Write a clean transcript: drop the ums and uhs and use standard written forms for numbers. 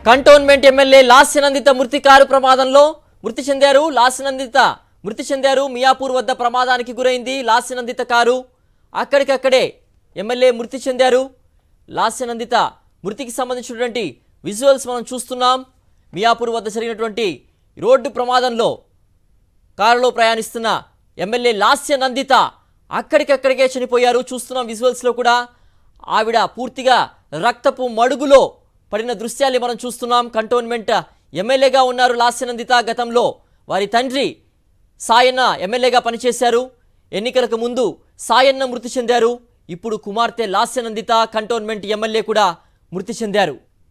Cantonment MLA Lasya Nanditha మృతి car ప్రమాదంలో మృతి చెందారు. లాస్యనందిత మృతి చెందారు. మియాపూర్ వద్ద ప్రమాదానికి గురైంది లాస్యనందిత కారు. అక్కడికక్కడే ఎమ్మెల్యే మృతి చెందారు. లాస్యనందిత మృతికి సంబంధించినటువంటి విజువల్స్ మనం చూస్తున్నాం. మియాపూర్ వద్ద జరిగినటువంటి రోడ్డు ప్రమాదంలో కారులో ప్రయాణిస్తున్న ఎమ్మెల్యే లాస్యనందిత అక్కడికక్కడికే చనిపోయారు. చూస్తున్నాం విజువల్స్లో కూడా ఆవిడ పూర్తిగా రక్తపు మడుగులో పడిన దృశ్యాలు మనం చూస్తున్నాం. కంటోన్మెంట్ ఎమ్మెల్యేగా ఉన్నారు లాస్యనందిత. గతంలో వారి తండ్రి సాయన్న ఎమ్మెల్యేగా పనిచేశారు. ఎన్నికలకు ముందు సాయన్న మృతి చెందారు. ఇప్పుడు కుమార్తె లాస్యనందిత కంటోన్మెంట్ ఎమ్మెల్యే కూడా మృతి చెందారు.